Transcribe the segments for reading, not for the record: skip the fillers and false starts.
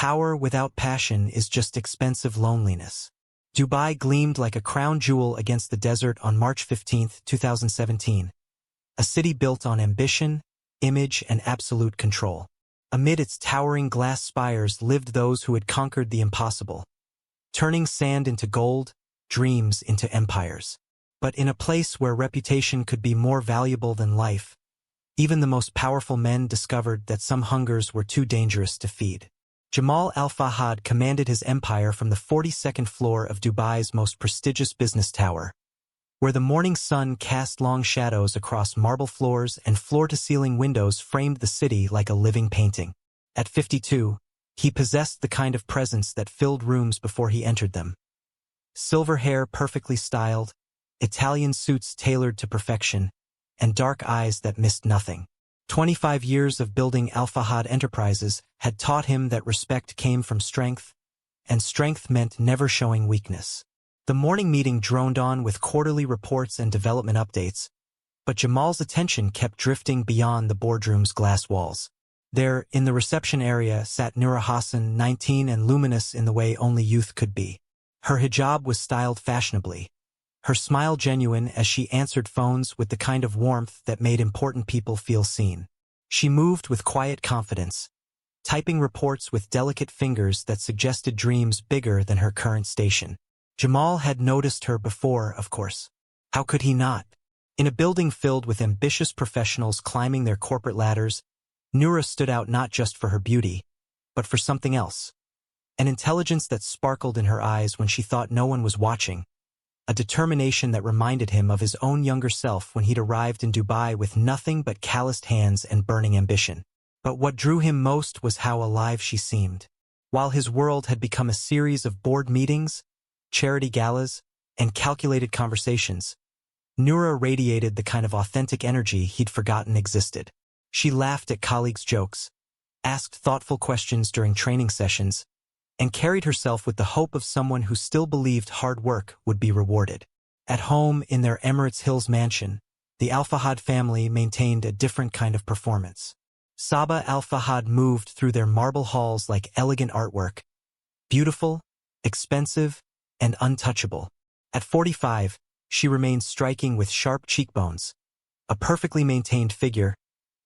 Power without passion is just expensive loneliness. Dubai gleamed like a crown jewel against the desert on March 15, 2017. A city built on ambition, image, and absolute control. Amid its towering glass spires lived those who had conquered the impossible, turning sand into gold, dreams into empires. But in a place where reputation could be more valuable than life, even the most powerful men discovered that some hungers were too dangerous to feed. Jamal Al-Fahad commanded his empire from the 42nd floor of Dubai's most prestigious business tower, where the morning sun cast long shadows across marble floors and floor-to-ceiling windows framed the city like a living painting. At 52, he possessed the kind of presence that filled rooms before he entered them. Silver hair perfectly styled, Italian suits tailored to perfection, and dark eyes that missed nothing. 25 years of building Al-Fahad enterprises had taught him that respect came from strength, and strength meant never showing weakness. The morning meeting droned on with quarterly reports and development updates, but Jamal's attention kept drifting beyond the boardroom's glass walls. There, in the reception area, sat Noura Hassan, 19 and luminous in the way only youth could be. Her hijab was styled fashionably, her smile genuine as she answered phones with the kind of warmth that made important people feel seen. She moved with quiet confidence, typing reports with delicate fingers that suggested dreams bigger than her current station. Jamal had noticed her before, of course. How could he not? In a building filled with ambitious professionals climbing their corporate ladders, Noura stood out not just for her beauty, but for something else. An intelligence that sparkled in her eyes when she thought no one was watching. A determination that reminded him of his own younger self when he'd arrived in Dubai with nothing but calloused hands and burning ambition. But what drew him most was how alive she seemed. While his world had become a series of board meetings, charity galas, and calculated conversations, Noura radiated the kind of authentic energy he'd forgotten existed. She laughed at colleagues' jokes, asked thoughtful questions during training sessions, and carried herself with the hope of someone who still believed hard work would be rewarded. At home in their Emirates Hills mansion, the Al-Fahad family maintained a different kind of performance. Saba Al-Fahad moved through their marble halls like elegant artwork, beautiful, expensive, and untouchable. At 45, she remained striking with sharp cheekbones, a perfectly maintained figure,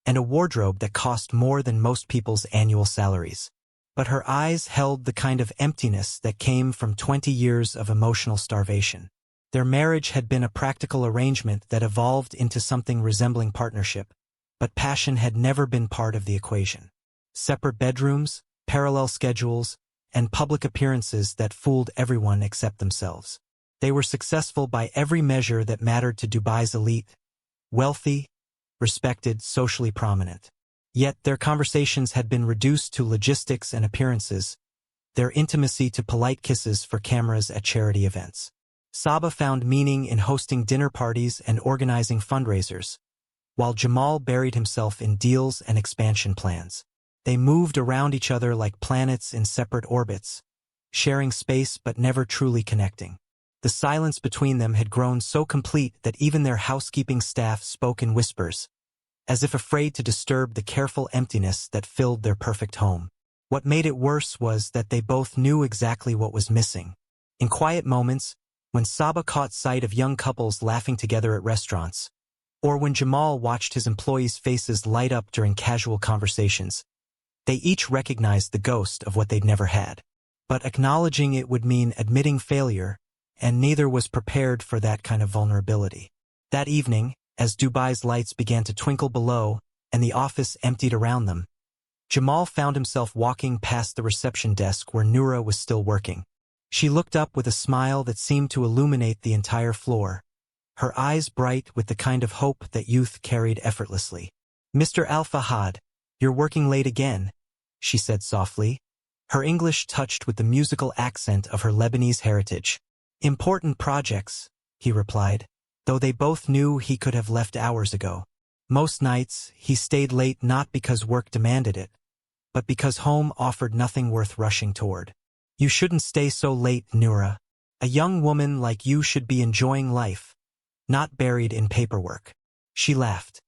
and a wardrobe that cost more than most people's annual salaries. But her eyes held the kind of emptiness that came from 20 years of emotional starvation. Their marriage had been a practical arrangement that evolved into something resembling partnership, but passion had never been part of the equation. Separate bedrooms, parallel schedules, and public appearances that fooled everyone except themselves. They were successful by every measure that mattered to Dubai's elite: wealthy, respected, socially prominent. Yet their conversations had been reduced to logistics and appearances, their intimacy to polite kisses for cameras at charity events. Saba found meaning in hosting dinner parties and organizing fundraisers, while Jamal buried himself in deals and expansion plans. They moved around each other like planets in separate orbits, sharing space but never truly connecting. The silence between them had grown so complete that even their housekeeping staff spoke in whispers, as if afraid to disturb the careful emptiness that filled their perfect home. What made it worse was that they both knew exactly what was missing. In quiet moments, when Saba caught sight of young couples laughing together at restaurants, or when Jamal watched his employees' faces light up during casual conversations, they each recognized the ghost of what they'd never had. But acknowledging it would mean admitting failure, and neither was prepared for that kind of vulnerability. That evening, as Dubai's lights began to twinkle below and the office emptied around them, Jamal found himself walking past the reception desk where Noura was still working. She looked up with a smile that seemed to illuminate the entire floor, her eyes bright with the kind of hope that youth carried effortlessly. "Mr. Al-Fahad, you're working late again," she said softly, her English touched with the musical accent of her Lebanese heritage. "Important projects," he replied, though they both knew he could have left hours ago. Most nights, he stayed late not because work demanded it, but because home offered nothing worth rushing toward. "You shouldn't stay so late, Noura. A young woman like you should be enjoying life, not buried in paperwork." She laughed,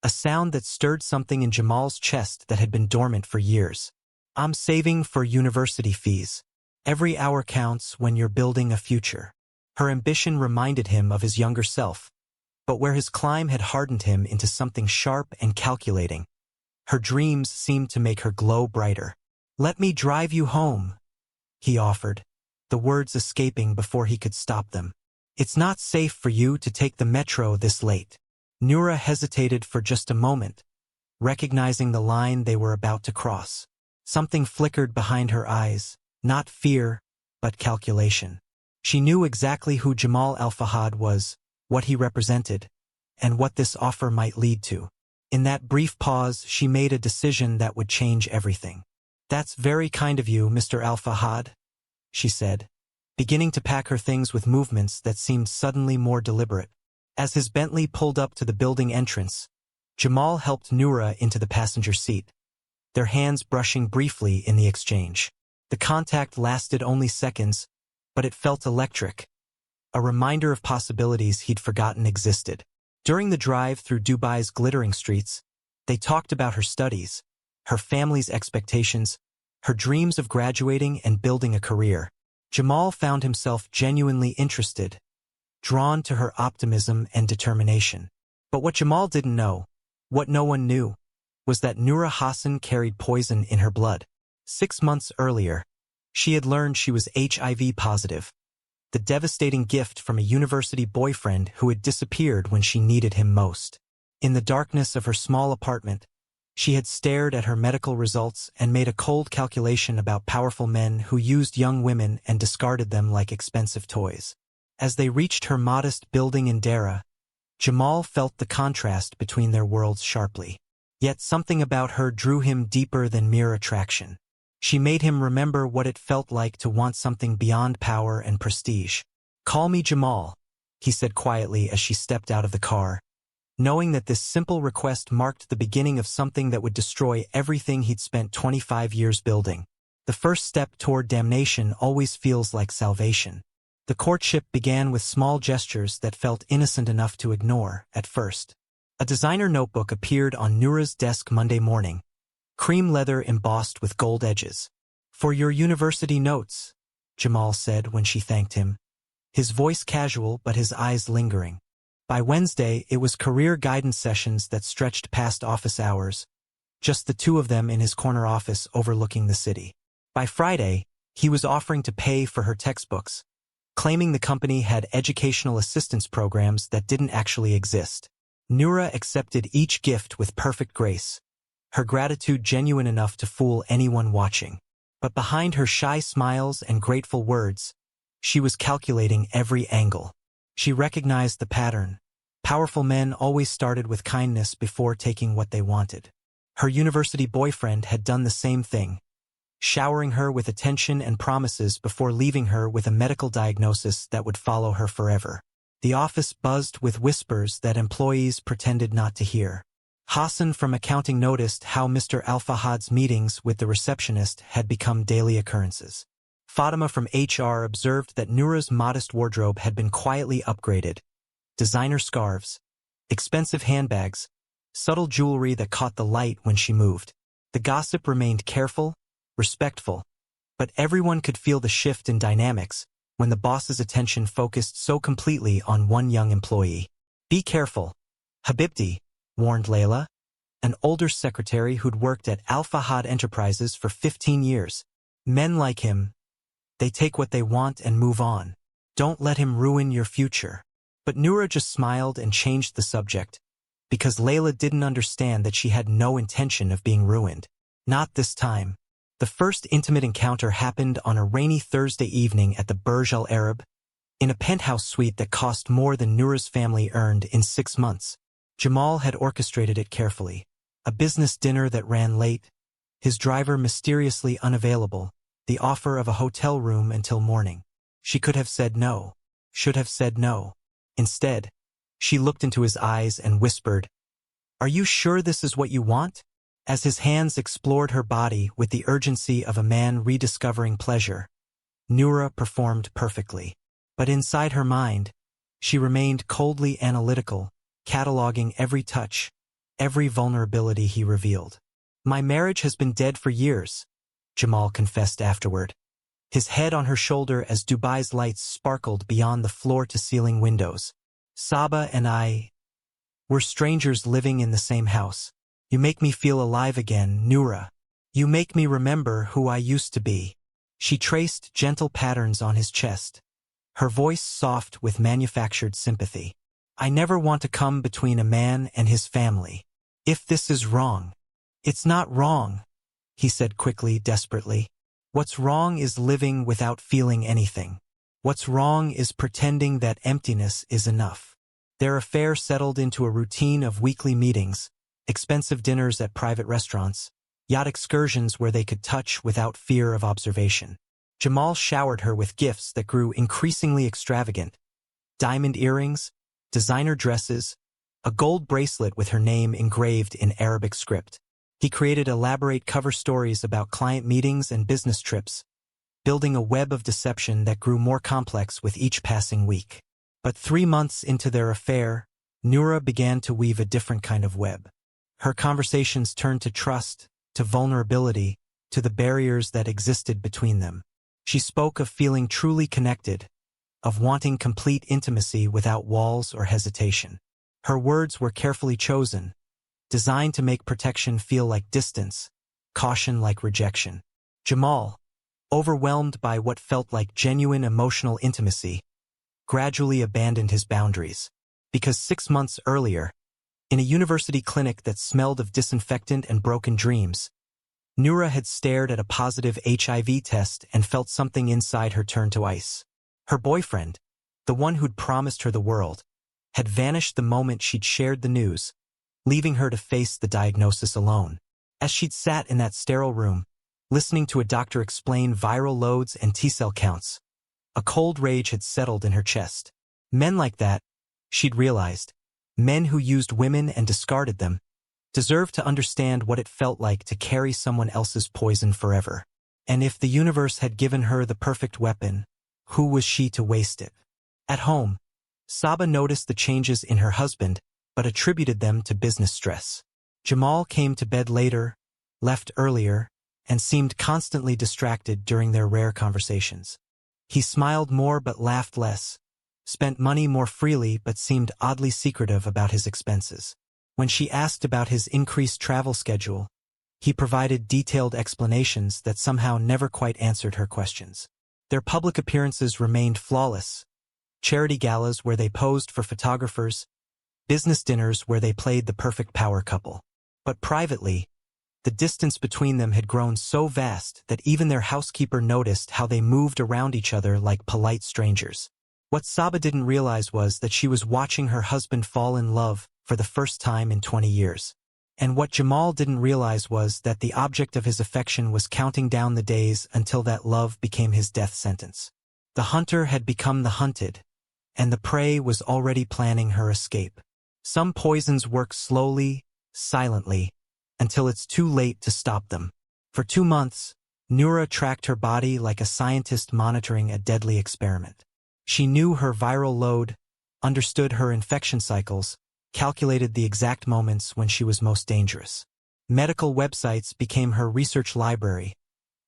a sound that stirred something in Jamal's chest that had been dormant for years. I'm saving for university fees. Every hour counts when you're building a future. Her ambition reminded him of his younger self, but where his climb had hardened him into something sharp and calculating, her dreams seemed to make her glow brighter. "Let me drive you home," he offered, the words escaping before he could stop them. "It's not safe for you to take the metro this late." Noura hesitated for just a moment, recognizing the line they were about to cross. Something flickered behind her eyes, not fear, but calculation. She knew exactly who Jamal Al-Fahad was, what he represented, and what this offer might lead to. In that brief pause, she made a decision that would change everything. "That's very kind of you, Mr. Al-Fahad," she said, beginning to pack her things with movements that seemed suddenly more deliberate. As his Bentley pulled up to the building entrance, Jamal helped Noura into the passenger seat, their hands brushing briefly in the exchange. The contact lasted only seconds, but it felt electric, a reminder of possibilities he'd forgotten existed. During the drive through Dubai's glittering streets, they talked about her studies, her family's expectations, her dreams of graduating and building a career. Jamal found himself genuinely interested, drawn to her optimism and determination. But what Jamal didn't know, what no one knew, was that Noura Hassan carried poison in her blood. 6 months earlier, she had learned she was HIV positive, the devastating gift from a university boyfriend who had disappeared when she needed him most. In the darkness of her small apartment, she had stared at her medical results and made a cold calculation about powerful men who used young women and discarded them like expensive toys. As they reached her modest building in Dara, Jamal felt the contrast between their worlds sharply. Yet something about her drew him deeper than mere attraction. She made him remember what it felt like to want something beyond power and prestige. "Call me Jamal," he said quietly as she stepped out of the car, knowing that this simple request marked the beginning of something that would destroy everything he'd spent 25 years building. The first step toward damnation always feels like salvation. The courtship began with small gestures that felt innocent enough to ignore at first. A designer notebook appeared on Noura's desk Monday morning, cream leather embossed with gold edges. "For your university notes," Jamal said when she thanked him, his voice casual but his eyes lingering. By Wednesday, it was career guidance sessions that stretched past office hours, just the two of them in his corner office overlooking the city. By Friday, he was offering to pay for her textbooks, claiming the company had educational assistance programs that didn't actually exist. Noura accepted each gift with perfect grace, her gratitude genuine enough to fool anyone watching. But behind her shy smiles and grateful words, she was calculating every angle. She recognized the pattern. Powerful men always started with kindness before taking what they wanted. Her university boyfriend had done the same thing, showering her with attention and promises before leaving her with a medical diagnosis that would follow her forever. The office buzzed with whispers that employees pretended not to hear. Hassan from accounting noticed how Mr. Al-Fahad's meetings with the receptionist had become daily occurrences. Fatima from HR observed that Noura's modest wardrobe had been quietly upgraded. Designer scarves, expensive handbags, subtle jewelry that caught the light when she moved. The gossip remained careful, respectful, but everyone could feel the shift in dynamics when the boss's attention focused so completely on one young employee. "Be careful, Habibti," warned Layla, an older secretary who'd worked at Al-Fahad Enterprises for 15 years. "Men like him, they take what they want and move on. Don't let him ruin your future." But Noura just smiled and changed the subject, because Layla didn't understand that she had no intention of being ruined. Not this time. The first intimate encounter happened on a rainy Thursday evening at the Burj Al Arab, in a penthouse suite that cost more than Noura's family earned in 6 months. Jamal had orchestrated it carefully. A business dinner that ran late, his driver mysteriously unavailable, the offer of a hotel room until morning. She could have said no, should have said no. Instead, she looked into his eyes and whispered, "Are you sure this is what you want?" As his hands explored her body with the urgency of a man rediscovering pleasure, Noura performed perfectly. But inside her mind, she remained coldly analytical, cataloging every touch, every vulnerability he revealed. "My marriage has been dead for years," Jamal confessed afterward, his head on her shoulder as Dubai's lights sparkled beyond the floor-to-ceiling windows. Saba and I were strangers living in the same house. You make me feel alive again, Noura. You make me remember who I used to be. She traced gentle patterns on his chest, her voice soft with manufactured sympathy. I never want to come between a man and his family. If this is wrong, it's not wrong, he said quickly, desperately. What's wrong is living without feeling anything. What's wrong is pretending that emptiness is enough. Their affair settled into a routine of weekly meetings, expensive dinners at private restaurants, yacht excursions where they could touch without fear of observation. Jamal showered her with gifts that grew increasingly extravagant. Diamond earrings, designer dresses, a gold bracelet with her name engraved in Arabic script. He created elaborate cover stories about client meetings and business trips, building a web of deception that grew more complex with each passing week. But 3 months into their affair, Noura began to weave a different kind of web. Her conversations turned to trust, to vulnerability, to the barriers that existed between them. She spoke of feeling truly connected, of wanting complete intimacy without walls or hesitation. Her words were carefully chosen, designed to make protection feel like distance, caution like rejection. Jamal, overwhelmed by what felt like genuine emotional intimacy, gradually abandoned his boundaries. Because 6 months earlier, in a university clinic that smelled of disinfectant and broken dreams, Noura had stared at a positive HIV test and felt something inside her turn to ice. Her boyfriend, the one who'd promised her the world, had vanished the moment she'd shared the news, leaving her to face the diagnosis alone. As she'd sat in that sterile room, listening to a doctor explain viral loads and T-cell counts, a cold rage had settled in her chest. Men like that, she'd realized, men who used women and discarded them, deserved to understand what it felt like to carry someone else's poison forever. And if the universe had given her the perfect weapon, who was she to waste it? At home, Saba noticed the changes in her husband, but attributed them to business stress. Jamal came to bed later, left earlier, and seemed constantly distracted during their rare conversations. He smiled more but laughed less, spent money more freely but seemed oddly secretive about his expenses. When she asked about his increased travel schedule, he provided detailed explanations that somehow never quite answered her questions. Their public appearances remained flawless. Charity galas where they posed for photographers, business dinners where they played the perfect power couple. But privately, the distance between them had grown so vast that even their housekeeper noticed how they moved around each other like polite strangers. What Saba didn't realize was that she was watching her husband fall in love for the first time in 20 years. And what Jamal didn't realize was that the object of his affection was counting down the days until that love became his death sentence. The hunter had become the hunted, and the prey was already planning her escape. Some poisons work slowly, silently, until it's too late to stop them. For 2 months, Noura tracked her body like a scientist monitoring a deadly experiment. She knew her viral load, understood her infection cycles, calculated the exact moments when she was most dangerous. Medical websites became her research library,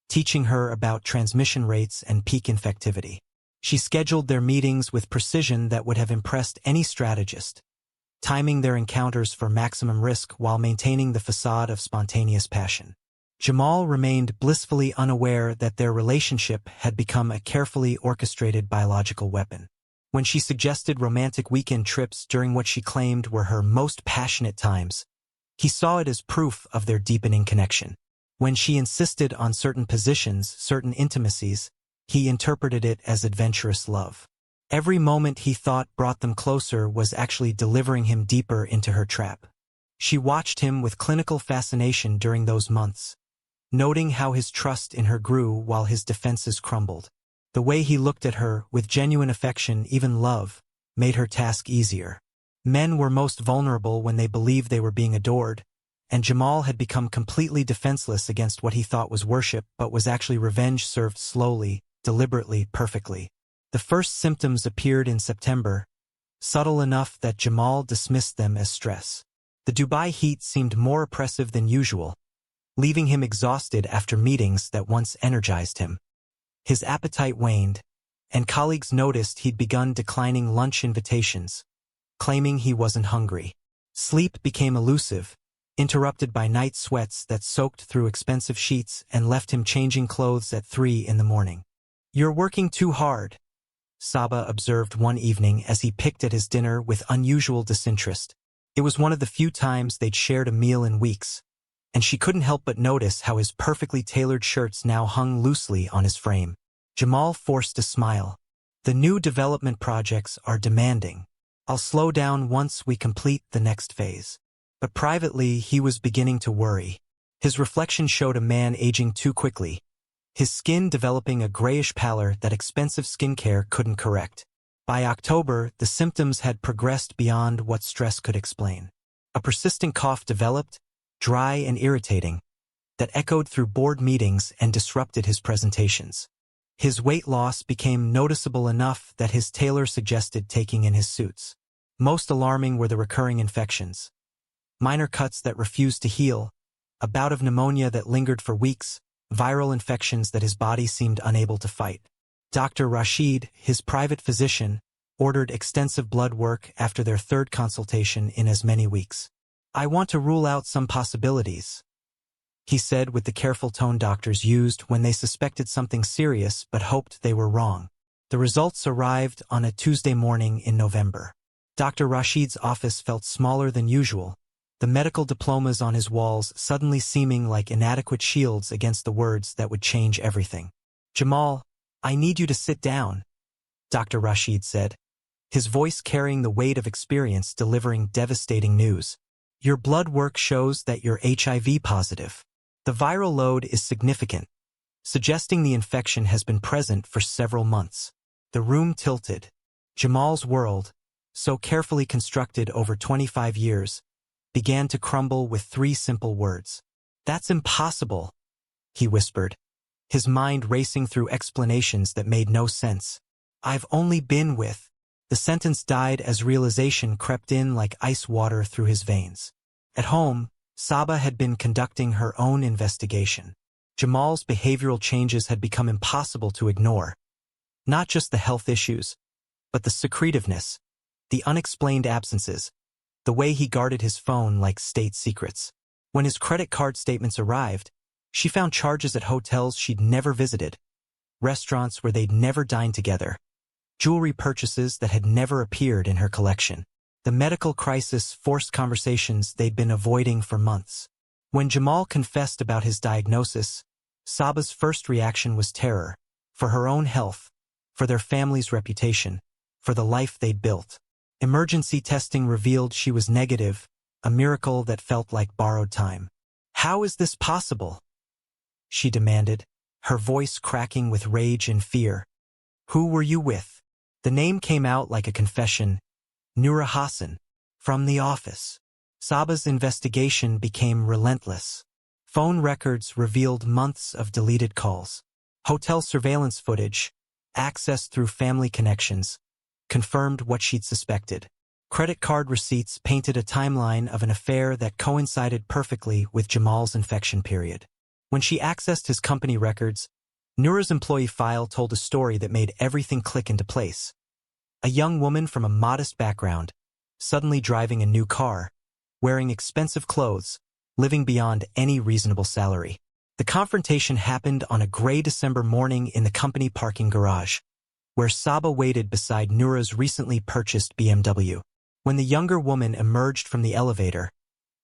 teaching her about transmission rates and peak infectivity. She scheduled their meetings with precision that would have impressed any strategist, timing their encounters for maximum risk while maintaining the facade of spontaneous passion. Jamal remained blissfully unaware that their relationship had become a carefully orchestrated biological weapon. When she suggested romantic weekend trips during what she claimed were her most passionate times, he saw it as proof of their deepening connection. When she insisted on certain positions, certain intimacies, he interpreted it as adventurous love. Every moment he thought brought them closer was actually delivering him deeper into her trap. She watched him with clinical fascination during those months, noting how his trust in her grew while his defenses crumbled. The way he looked at her, with genuine affection, even love, made her task easier. Men were most vulnerable when they believed they were being adored, and Jamal had become completely defenseless against what he thought was worship but was actually revenge served slowly, deliberately, perfectly. The first symptoms appeared in September, subtle enough that Jamal dismissed them as stress. The Dubai heat seemed more oppressive than usual, leaving him exhausted after meetings that once energized him. His appetite waned, and colleagues noticed he'd begun declining lunch invitations, claiming he wasn't hungry. Sleep became elusive, interrupted by night sweats that soaked through expensive sheets and left him changing clothes at 3 in the morning. "You're working too hard," Saba observed one evening as he picked at his dinner with unusual disinterest. It was one of the few times they'd shared a meal in weeks, and she couldn't help but notice how his perfectly tailored shirts now hung loosely on his frame. Jamal forced a smile. "The new development projects are demanding. I'll slow down once we complete the next phase." But privately, he was beginning to worry. His reflection showed a man aging too quickly, his skin developing a grayish pallor that expensive skincare couldn't correct. By October, the symptoms had progressed beyond what stress could explain. A persistent cough developed, dry and irritating, that echoed through board meetings and disrupted his presentations. His weight loss became noticeable enough that his tailor suggested taking in his suits. Most alarming were the recurring infections. Minor cuts that refused to heal, a bout of pneumonia that lingered for weeks, viral infections that his body seemed unable to fight. Dr. Rashid, his private physician, ordered extensive blood work after their third consultation in as many weeks. "I want to rule out some possibilities," he said with the careful tone doctors used when they suspected something serious but hoped they were wrong. The results arrived on a Tuesday morning in November. Dr. Rashid's office felt smaller than usual, the medical diplomas on his walls suddenly seeming like inadequate shields against the words that would change everything. "Jamal, I need you to sit down," Dr. Rashid said, his voice carrying the weight of experience delivering devastating news. "Your blood work shows that you're HIV positive. The viral load is significant, suggesting the infection has been present for several months." The room tilted. Jamal's world, so carefully constructed over 25 years, began to crumble with 3 simple words. "That's impossible," he whispered, his mind racing through explanations that made no sense. "I've only been with—" The sentence died as realization crept in like ice water through his veins. At home, Saba had been conducting her own investigation. Jamal's behavioral changes had become impossible to ignore. Not just the health issues, but the secretiveness, the unexplained absences, the way he guarded his phone like state secrets. When his credit card statements arrived, she found charges at hotels she'd never visited, restaurants where they'd never dined together, jewelry purchases that had never appeared in her collection. The medical crisis forced conversations they'd been avoiding for months. When Jamal confessed about his diagnosis, Saba's first reaction was terror, for her own health, for their family's reputation, for the life they'd built. Emergency testing revealed she was negative, a miracle that felt like borrowed time. "How is this possible?" she demanded, her voice cracking with rage and fear. "Who were you with?" The name came out like a confession. Noura Hassan, from the office. Saba's investigation became relentless. Phone records revealed months of deleted calls. Hotel surveillance footage, accessed through family connections, confirmed what she'd suspected. Credit card receipts painted a timeline of an affair that coincided perfectly with Jamal's infection period. When she accessed his company records, Noura's employee file told a story that made everything click into place. A young woman from a modest background, suddenly driving a new car, wearing expensive clothes, living beyond any reasonable salary. The confrontation happened on a gray December morning in the company parking garage, where Saba waited beside Noura's recently purchased BMW. When the younger woman emerged from the elevator,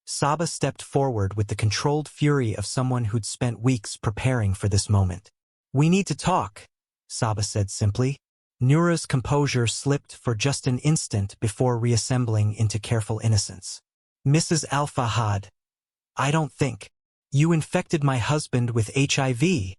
Saba stepped forward with the controlled fury of someone who'd spent weeks preparing for this moment. "We need to talk," Saba said simply. Noura's composure slipped for just an instant before reassembling into careful innocence. "Mrs. Al-Fahad, I don't think. You infected my husband with HIV,"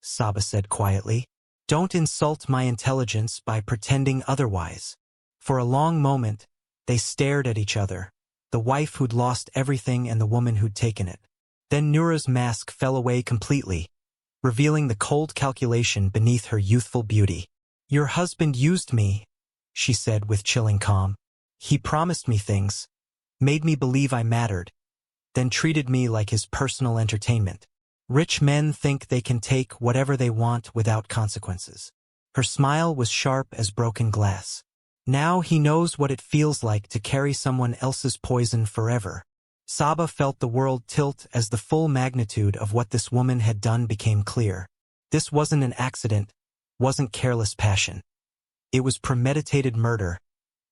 Saba said quietly. "Don't insult my intelligence by pretending otherwise." For a long moment, they stared at each other, the wife who'd lost everything and the woman who'd taken it. Then Noura's mask fell away completely, revealing the cold calculation beneath her youthful beauty. "Your husband used me," she said with chilling calm. "He promised me things, made me believe I mattered. then treated me like his personal entertainment. Rich men think they can take whatever they want without consequences. Her smile was sharp as broken glass. Now he knows what it feels like to carry someone else's poison forever. Saba felt the world tilt as the full magnitude of what this woman had done became clear. This wasn't an accident, wasn't careless passion. It was premeditated murder,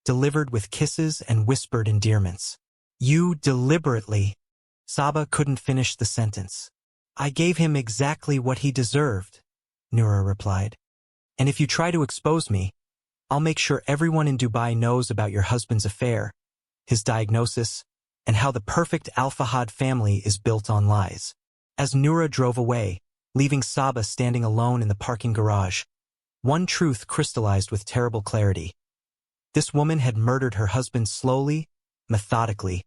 delivered with kisses and whispered endearments. You deliberately. Saba couldn't finish the sentence. I gave him exactly what he deserved, Noura replied. And if you try to expose me, I'll make sure everyone in Dubai knows about your husband's affair, his diagnosis, and how the perfect Al-Fahad family is built on lies. As Noura drove away, leaving Saba standing alone in the parking garage, one truth crystallized with terrible clarity. This woman had murdered her husband slowly, methodically,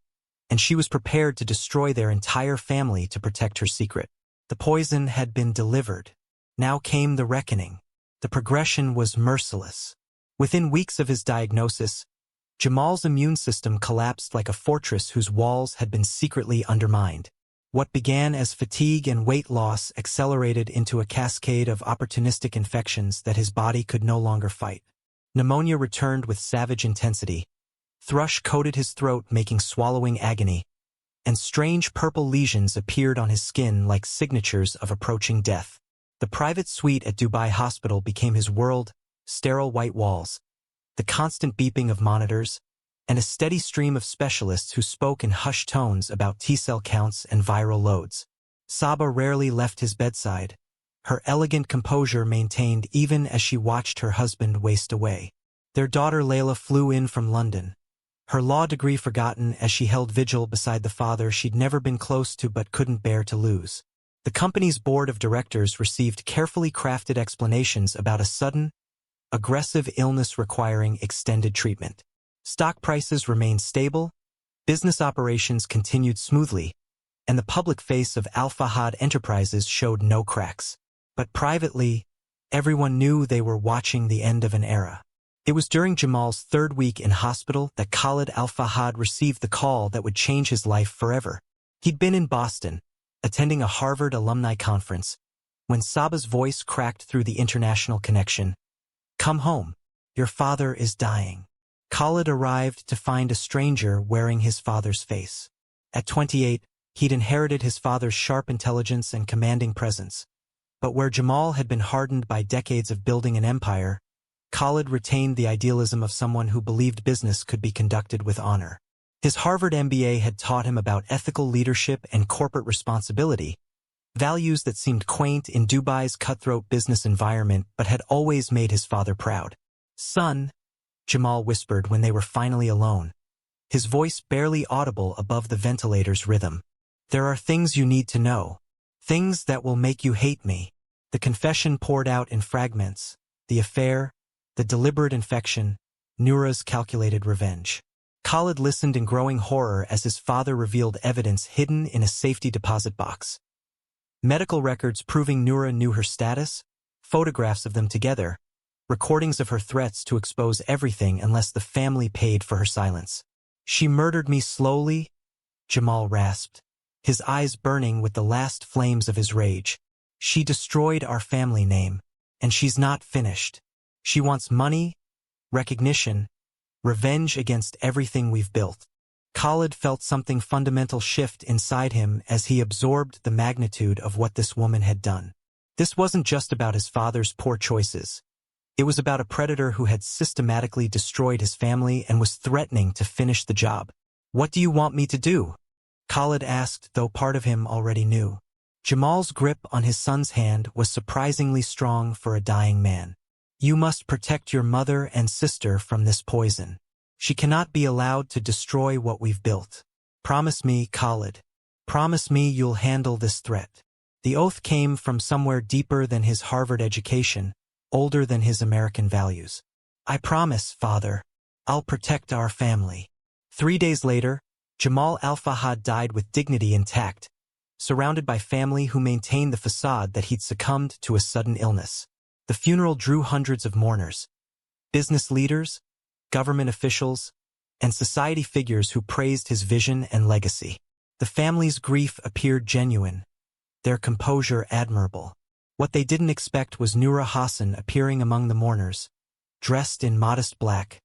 and she was prepared to destroy their entire family to protect her secret. The poison had been delivered. Now came the reckoning. The progression was merciless. Within weeks of his diagnosis, Jamal's immune system collapsed like a fortress whose walls had been secretly undermined. What began as fatigue and weight loss accelerated into a cascade of opportunistic infections that his body could no longer fight. Pneumonia returned with savage intensity. Thrush coated his throat, making swallowing agony, and strange purple lesions appeared on his skin like signatures of approaching death. The private suite at Dubai Hospital became his world, sterile white walls, the constant beeping of monitors, and a steady stream of specialists who spoke in hushed tones about T-cell counts and viral loads. Saba rarely left his bedside, her elegant composure maintained even as she watched her husband waste away. Their daughter Layla flew in from London, her law degree forgotten as she held vigil beside the father she'd never been close to but couldn't bear to lose. The company's board of directors received carefully crafted explanations about a sudden, aggressive illness requiring extended treatment. Stock prices remained stable, business operations continued smoothly, and the public face of Al-Fahad Enterprises showed no cracks. But privately, everyone knew they were watching the end of an era. It was during Jamal's third week in hospital that Khalid Al-Fahad received the call that would change his life forever. He'd been in Boston, attending a Harvard alumni conference, when Saba's voice cracked through the international connection. Come home. Your father is dying. Khalid arrived to find a stranger wearing his father's face. At 28, he'd inherited his father's sharp intelligence and commanding presence. But where Jamal had been hardened by decades of building an empire, Khalid retained the idealism of someone who believed business could be conducted with honor. His Harvard MBA had taught him about ethical leadership and corporate responsibility, values that seemed quaint in Dubai's cutthroat business environment but had always made his father proud. Son, Jamal whispered when they were finally alone, his voice barely audible above the ventilator's rhythm. There are things you need to know. Things that will make you hate me. The confession poured out in fragments. The affair, the deliberate infection, Noura's calculated revenge. Khalid listened in growing horror as his father revealed evidence hidden in a safety deposit box. Medical records proving Noura knew her status, photographs of them together, recordings of her threats to expose everything unless the family paid for her silence. She murdered me slowly, Jamal rasped, his eyes burning with the last flames of his rage. She destroyed our family name, and she's not finished. She wants money, recognition, revenge against everything we've built. Khalid felt something fundamental shift inside him as he absorbed the magnitude of what this woman had done. This wasn't just about his father's poor choices. It was about a predator who had systematically destroyed his family and was threatening to finish the job. What do you want me to do? Khalid asked, though part of him already knew. Jamal's grip on his son's hand was surprisingly strong for a dying man. You must protect your mother and sister from this poison. She cannot be allowed to destroy what we've built. Promise me, Khalid. Promise me you'll handle this threat. The oath came from somewhere deeper than his Harvard education, older than his American values. I promise, Father. I'll protect our family. 3 days later, Jamal Al-Fahad died with dignity intact, surrounded by family who maintained the facade that he'd succumbed to a sudden illness. The funeral drew hundreds of mourners, business leaders, government officials, and society figures who praised his vision and legacy. The family's grief appeared genuine, their composure admirable. What they didn't expect was Noura Hassan appearing among the mourners, dressed in modest black,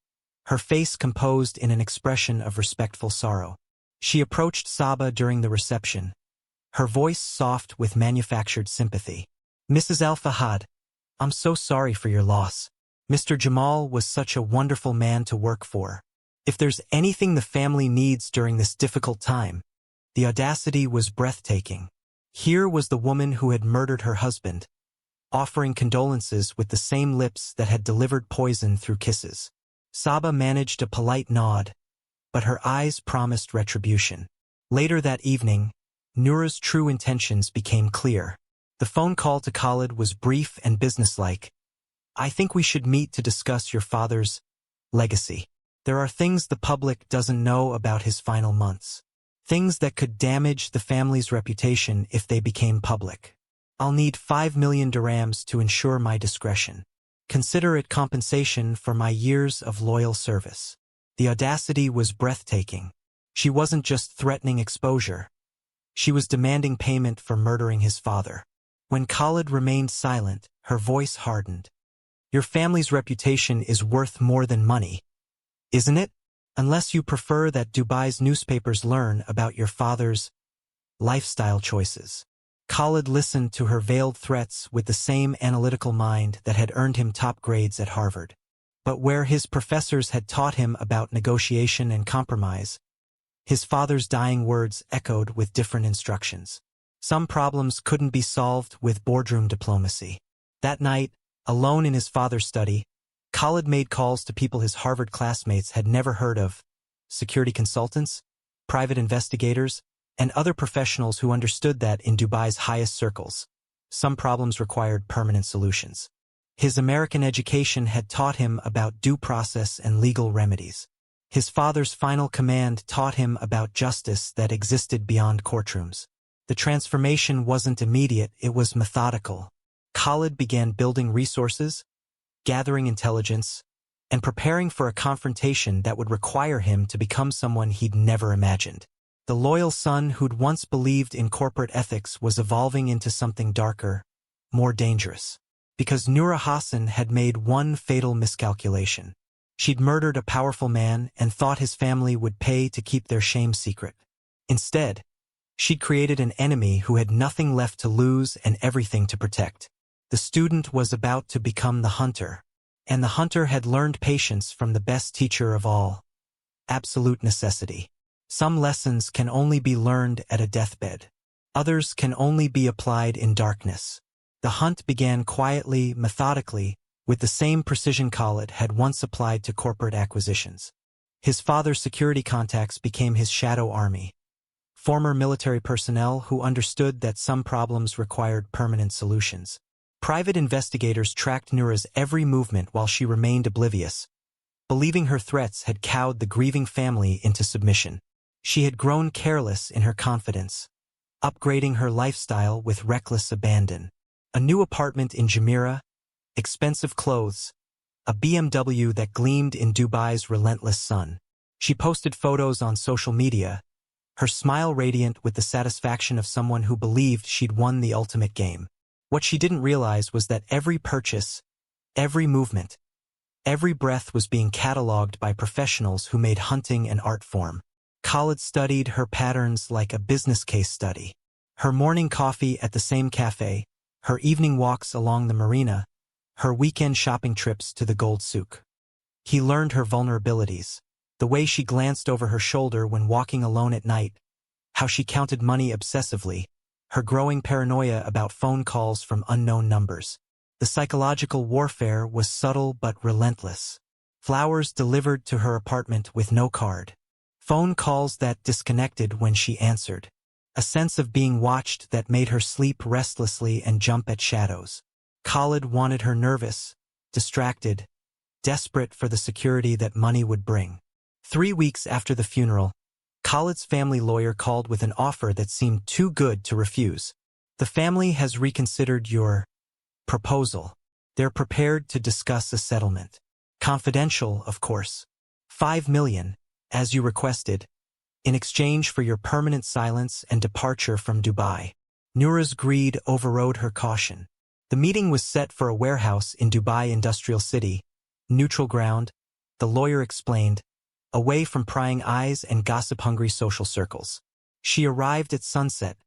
her face composed in an expression of respectful sorrow. She approached Saba during the reception, her voice soft with manufactured sympathy. "Mrs. Al-Fahad, I'm so sorry for your loss. Mr. Jamal was such a wonderful man to work for. If there's anything the family needs during this difficult time," the audacity was breathtaking. Here was the woman who had murdered her husband, offering condolences with the same lips that had delivered poison through kisses. Saba managed a polite nod, but her eyes promised retribution. Later that evening, Noura's true intentions became clear. The phone call to Khalid was brief and businesslike. "I think we should meet to discuss your father's legacy. There are things the public doesn't know about his final months. Things that could damage the family's reputation if they became public. I'll need 5 million dirhams to ensure my discretion. Consider it compensation for my years of loyal service." The audacity was breathtaking. She wasn't just threatening exposure. She was demanding payment for murdering his father. When Khalid remained silent, her voice hardened. "Your family's reputation is worth more than money, isn't it? Unless you prefer that Dubai's newspapers learn about your father's lifestyle choices." Khalid listened to her veiled threats with the same analytical mind that had earned him top grades at Harvard. But where his professors had taught him about negotiation and compromise, his father's dying words echoed with different instructions. Some problems couldn't be solved with boardroom diplomacy. That night, alone in his father's study, Khalid made calls to people his Harvard classmates had never heard of: security consultants, private investigators, and other professionals who understood that in Dubai's highest circles, some problems required permanent solutions. His American education had taught him about due process and legal remedies. His father's final command taught him about justice that existed beyond courtrooms. The transformation wasn't immediate, it was methodical. Khalid began building resources, gathering intelligence, and preparing for a confrontation that would require him to become someone he'd never imagined. The loyal son who'd once believed in corporate ethics was evolving into something darker, more dangerous. Because Noura Hassan had made one fatal miscalculation. She'd murdered a powerful man and thought his family would pay to keep their shame secret. Instead, she'd created an enemy who had nothing left to lose and everything to protect. The student was about to become the hunter, and the hunter had learned patience from the best teacher of all: absolute necessity. Some lessons can only be learned at a deathbed. Others can only be applied in darkness. The hunt began quietly, methodically, with the same precision Khalid had once applied to corporate acquisitions. His father's security contacts became his shadow army. Former military personnel who understood that some problems required permanent solutions. Private investigators tracked Noura's every movement while she remained oblivious, believing her threats had cowed the grieving family into submission. She had grown careless in her confidence, upgrading her lifestyle with reckless abandon. A new apartment in Jumeirah, expensive clothes, a BMW that gleamed in Dubai's relentless sun. She posted photos on social media, her smile radiant with the satisfaction of someone who believed she'd won the ultimate game. What she didn't realize was that every purchase, every movement, every breath was being catalogued by professionals who made hunting an art form. Khalid studied her patterns like a business case study. Her morning coffee at the same cafe, her evening walks along the marina, her weekend shopping trips to the gold souk. He learned her vulnerabilities, the way she glanced over her shoulder when walking alone at night, how she counted money obsessively, her growing paranoia about phone calls from unknown numbers. The psychological warfare was subtle but relentless. Flowers delivered to her apartment with no card. Phone calls that disconnected when she answered. A sense of being watched that made her sleep restlessly and jump at shadows. Khalid wanted her nervous, distracted, desperate for the security that money would bring. 3 weeks after the funeral, Khalid's family lawyer called with an offer that seemed too good to refuse. "The family has reconsidered your proposal. They're prepared to discuss a settlement. Confidential, of course. 5 million, as you requested, in exchange for your permanent silence and departure from Dubai. Noura's greed overrode her caution. The meeting was set for a warehouse in Dubai Industrial City, neutral ground, the lawyer explained, away from prying eyes and gossip-hungry social circles. She arrived at sunset,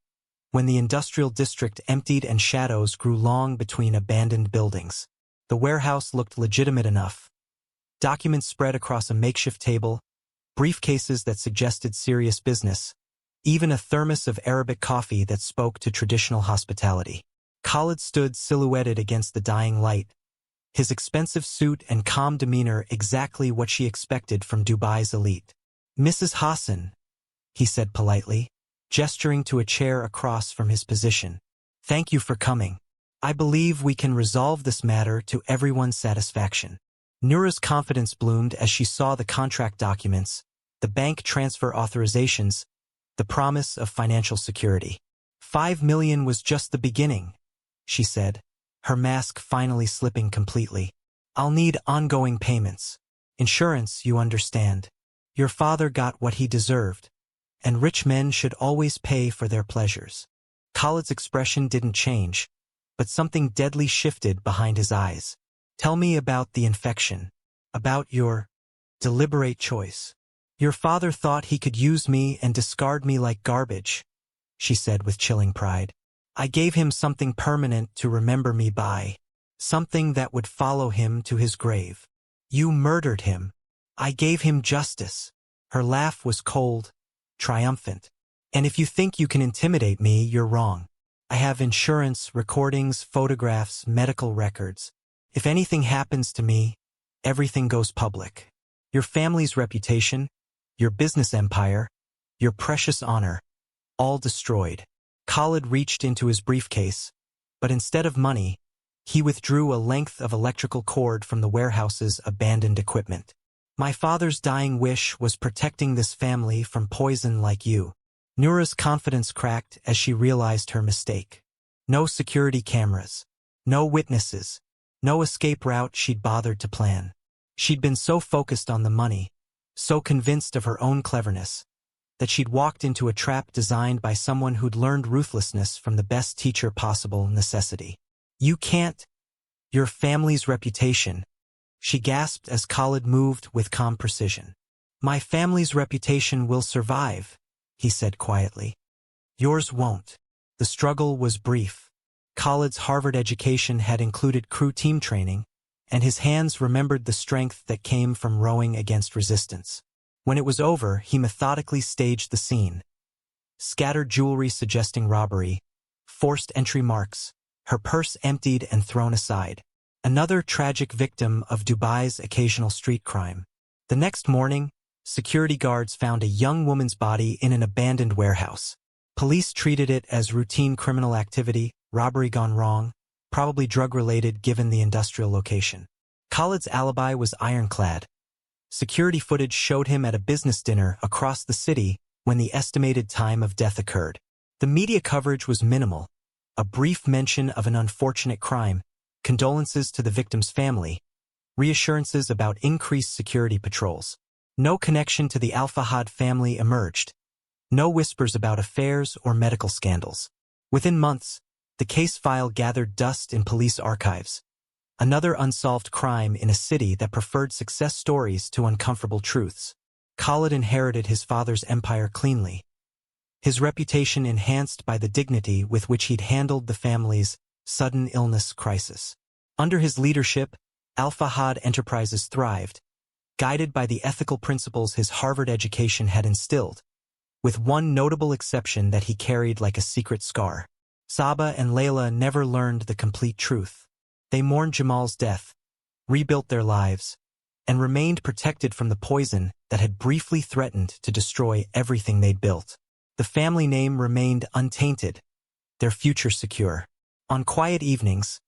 when the industrial district emptied and shadows grew long between abandoned buildings. The warehouse looked legitimate enough. Documents spread across a makeshift table, briefcases that suggested serious business, even a thermos of Arabic coffee that spoke to traditional hospitality. Khalid stood silhouetted against the dying light, his expensive suit and calm demeanor exactly what she expected from Dubai's elite. "Mrs. Hassan," he said politely, gesturing to a chair across from his position. "Thank you for coming. I believe we can resolve this matter to everyone's satisfaction." Noura's confidence bloomed as she saw the contract documents, the bank transfer authorizations, the promise of financial security. "5 million was just the beginning," she said, her mask finally slipping completely. "I'll need ongoing payments. Insurance, you understand. Your father got what he deserved, and rich men should always pay for their pleasures." Khalid's expression didn't change, but something deadly shifted behind his eyes. "Tell me about the infection, about your deliberate choice. Your father thought he could use me and discard me like garbage," she said with chilling pride. "I gave him something permanent to remember me by, something that would follow him to his grave. You murdered him. I gave him justice." Her laugh was cold, triumphant. "And if you think you can intimidate me, you're wrong. I have insurance, recordings, photographs, medical records. If anything happens to me, everything goes public. Your family's reputation, your business empire, your precious honor, all destroyed." Khalid reached into his briefcase, but instead of money, he withdrew a length of electrical cord from the warehouse's abandoned equipment. "My father's dying wish was protecting this family from poison like you." Noura's confidence cracked as she realized her mistake. No security cameras, no witnesses, no escape route she'd bothered to plan. She'd been so focused on the money, so convinced of her own cleverness, that she'd walked into a trap designed by someone who'd learned ruthlessness from the best teacher possible, necessity. "You can't. Your family's reputation," she gasped as Khalid moved with calm precision. "My family's reputation will survive," he said quietly. "Yours won't." The struggle was brief. Khalid's Harvard education had included crew team training, and his hands remembered the strength that came from rowing against resistance. When it was over, he methodically staged the scene. Scattered jewelry suggesting robbery, forced entry marks, her purse emptied and thrown aside. Another tragic victim of Dubai's occasional street crime. The next morning, security guards found a young woman's body in an abandoned warehouse. Police treated it as routine criminal activity, robbery gone wrong, probably drug-related given the industrial location. Khalid's alibi was ironclad. Security footage showed him at a business dinner across the city when the estimated time of death occurred. The media coverage was minimal. A brief mention of an unfortunate crime, condolences to the victim's family, reassurances about increased security patrols. No connection to the Al-Fahad family emerged. No whispers about affairs or medical scandals. Within months, the case file gathered dust in police archives. Another unsolved crime in a city that preferred success stories to uncomfortable truths. Khalid inherited his father's empire cleanly, his reputation enhanced by the dignity with which he'd handled the family's sudden illness crisis. Under his leadership, Al-Fahad enterprises thrived, guided by the ethical principles his Harvard education had instilled, with one notable exception that he carried like a secret scar. Saba and Layla never learned the complete truth. They mourned Jamal's death, rebuilt their lives, and remained protected from the poison that had briefly threatened to destroy everything they'd built. The family name remained untainted, their future secure. On quiet evenings,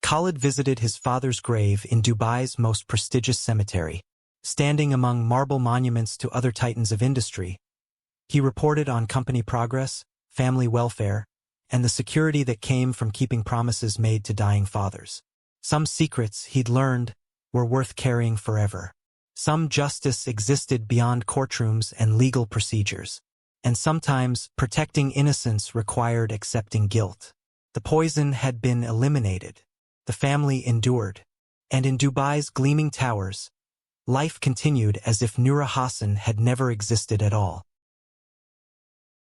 Khalid visited his father's grave in Dubai's most prestigious cemetery. Standing among marble monuments to other titans of industry, he reported on company progress, family welfare, and the security that came from keeping promises made to dying fathers. Some secrets, he'd learned, were worth carrying forever. Some justice existed beyond courtrooms and legal procedures, and sometimes protecting innocence required accepting guilt. The poison had been eliminated. The family endured. And in Dubai's gleaming towers, life continued as if Noura Hassan had never existed at all.